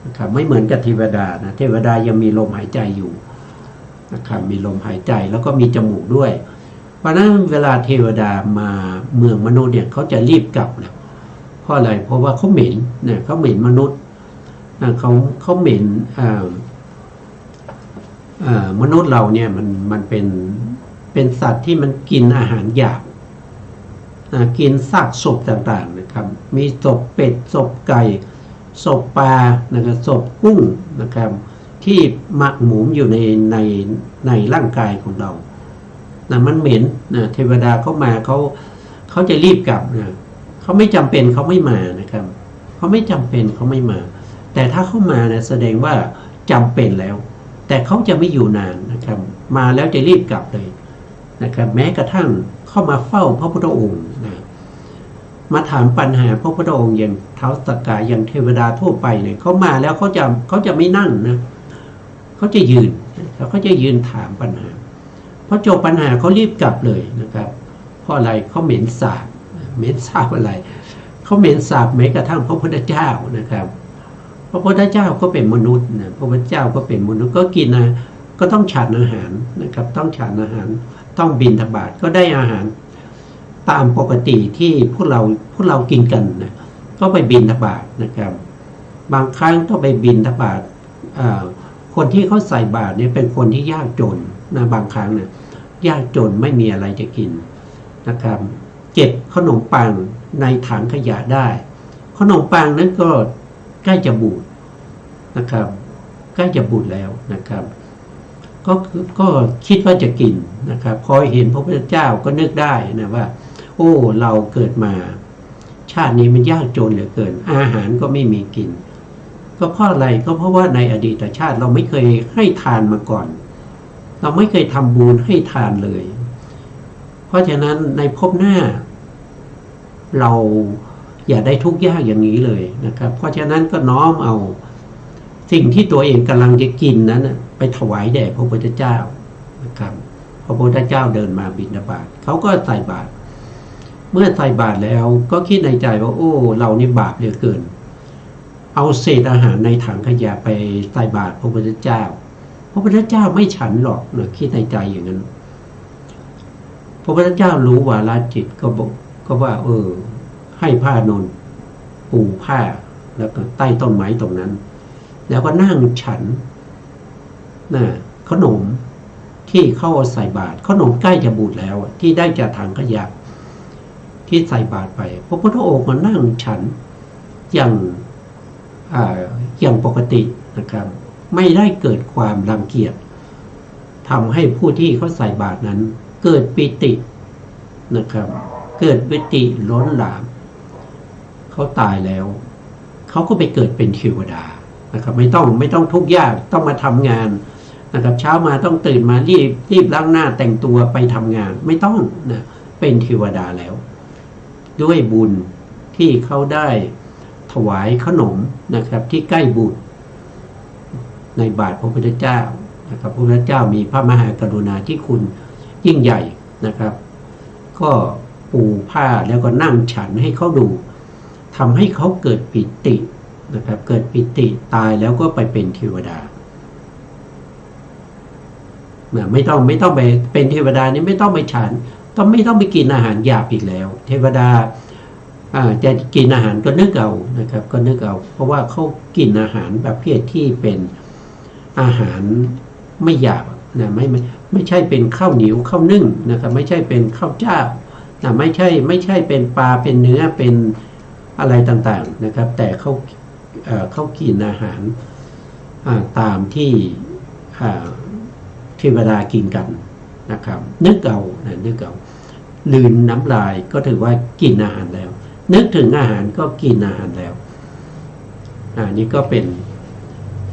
นะครับไม่เหมือนกับเทวดานะเทวดายังมีลมหายใจอยู่นะครับมีลมหายใจแล้วก็มีจมูกด้วยเพราะนั้นเวลาเทวดามาเมืองมนุษย์เนี่ยเขาจะรีบกลับนะเพราะอะไรเพราะว่าเขาเหม็นเนี่ยเขาเหม็นมนุษย์เขาเหม็นมนุษย์เราเนี่ยมันเป็นสัตว์ที่มันกินอาหารหยาบกินซากศพต่างๆนะครับมีศพเป็ดศพไก่ศพปลานะครับศพกุ้งนะครับที่หมักหมมอยู่ในร่างกายของเรานะมันเหม็นนะเทวดาเขามาเขาจะรีบกลับนะเขาไม่จำเป็นเขาไม่มานะครับเขาไม่จำเป็นเขาไม่มาแต่ถ้าเขามาเนี่ยแสดงว่าจำเป็นแล้วแต่เขาจะไม่อยู่นานนะครับมาแล้วจะรีบกลับเลยนะครับแม้กระทั่งเข้ามาเฝ้าพระพุทธองค์นะมาถามปัญหาพระพุทธองค์อย่างท้าวสักกะอย่างเทวดาทั่วไปเนี่ยเขามาแล้วเขาจะไม่นั่งนะเขาจะยืนเขาจะยืนถามปัญหาพอจบปัญหาเขารีบกลับเลยนะครับเพราะอะไรเขาเหม็นสาบอะไรเขาเหม็นสาบแม้กระทั่งพระพุทธเจ้านะครับพระพุทธเจ้าก็เป็นมนุษย์นะพระพุทธเจ้าก็เป็นมนุษย์ก็กินนะก็ต้องฉันอาหารนะครับต้องฉันอาหารต้องบิณฑบาตก็ได้อาหารตามปกติที่พวกเรากินกันนะก็ไปบิณฑบาตนะครับบางครั้งต้องไปบิณฑบาตคนที่เขาใส่บาตรเนี่ยเป็นคนที่ยากจนนะบางครั้งเนี่ยยากจนไม่มีอะไรจะกินนะครับเก็บขนมปังในถังขยะได้ขนมปังนั้นก็ใกล้จะบูดนะครับใกล้จะบูดแล้วนะครับก็คิดว่าจะกินนะครับพอเห็นพระพุทธเจ้าก็นึกได้นะว่าโอ้เราเกิดมาชาตินี้มันยากจนเหลือเกินอาหารก็ไม่มีกินก็เพราะอะไรก็เพราะว่าในอดีตชาติเราไม่เคยให้ทานมาก่อนเราไม่เคยทำบุญให้ทานเลยเพราะฉะนั้นในภพหน้าเราอย่าได้ทุกข์ยากอย่างนี้เลยนะครับเพราะฉะนั้นก็น้อมเอาสิ่งที่ตัวเองกำลังจะกินนั้นไปถวายแด่พระพุทธเจ้านะครับพระพุทธเจ้าเดินมาบิณฑบาตเขาก็ใส่บาตรเมื่อใส่บาตรแล้วก็คิดในใจว่าโอ้เรานี่บาปเหลือเกินเอาเศษอาหารในถังขยะไปใส่บาตรพระพุทธเจ้าพระพุทธเจ้าไม่ฉันหรอกนะคิดในใจอย่างนั้นพระพุทธเจ้ารู้วาระจิตก็บอกก็ว่าให้พระอานนท์ ปูผ้าแล้วก็ใต้ต้นไม้ตรงนั้นแล้วก็นั่งฉันขนมที่เข้าใส่บาตรขนมใกล้จะบูดแล้วที่ได้จากถังขยะที่ใส่บาตรไปพระพุทธองค์ก็นั่งฉันอย่างปกตินะครับไม่ได้เกิดความรังเกียจทำให้ผู้ที่เขาใส่บาตรนั้นเกิดปิตินะครับเกิดปิติล้นหลามเขาตายแล้วเขาก็ไปเกิดเป็นเทวดานะครับไม่ต้องทุกข์ยากต้องมาทำงานนะครับเช้ามาต้องตื่นมารีบล้างหน้าแต่งตัวไปทำงานไม่ต้องนะเป็นเทวดาแล้วด้วยบุญที่เขาได้ถวายขนมนะครับที่ใกล้บุญในบาทพระพุทธเจ้านะครับพระพุทธเจ้ามีพระมหากรุณาธิคุณยิ่งใหญ่นะครับก็ปูผ้าแล้วก็นั่งฉันให้เขาดูทำให้เขาเกิดปิตินะครับเกิดปิติตายแล้วก็ไปเป็นเทวดาไม่ต้องไปเป็นเทวดานี่ไม่ต้องไปฉันไม่ต้องไปกินอาหารหยาบอีกแล้วเทวดาจะกินอาหารก็นึกเอานะครับก็นึกเอาเพราะว่าเขากินอาหารประเภทที่เป็นอาหารไม่หยาบนะไม่ใช่เป็นข้าวเหนียวข้าวนึ่งนะครับไม่ใช่เป็นข้าวเจ้านะไม่ใช่เป็นปลาเป็นเนื้อเป็นอะไรต่างๆนะครับแต่เขากินอาหารตามที่เทวดากินกันนะครับนึกเอาลืนน้ำลายก็ถือว่ากินอาหารแล้วนึกถึงอาหารก็กินอาหารแล้วนี่ก็เป็น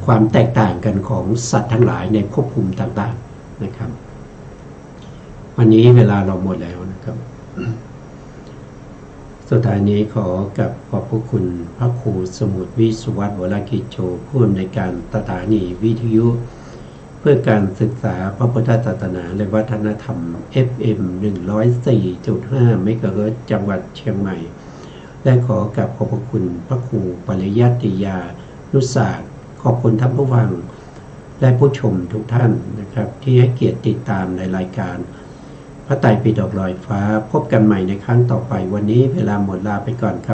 ความแตกต่างกันของสัตว์ทั้งหลายในภพภูมิต่างๆนะครับวันนี้เวลาเราหมดแล้วนะครับสุดท้ายนี้ขอบพระคุณพระครูสมุทรวิสุวัฒน์วรกิจโชผู้อำนวยการสถานีวิทยุเพื่อการศึกษาพระพุทธศาสนาและวัฒนธรรม FM 104.5 เมกะเฮิรตซ์จังหวัดเชียงใหม่และขอบพระคุณพระครูปริยัติยานุศาสตร์ขอบคุณท่านผู้ฟังและผู้ชมทุกท่านนะครับที่ให้เกียรติติดตามในรายการพระไตรปิฎกลอยฟ้าพบกันใหม่ในครั้งต่อไปวันนี้เวลาหมดลาไปก่อนครับ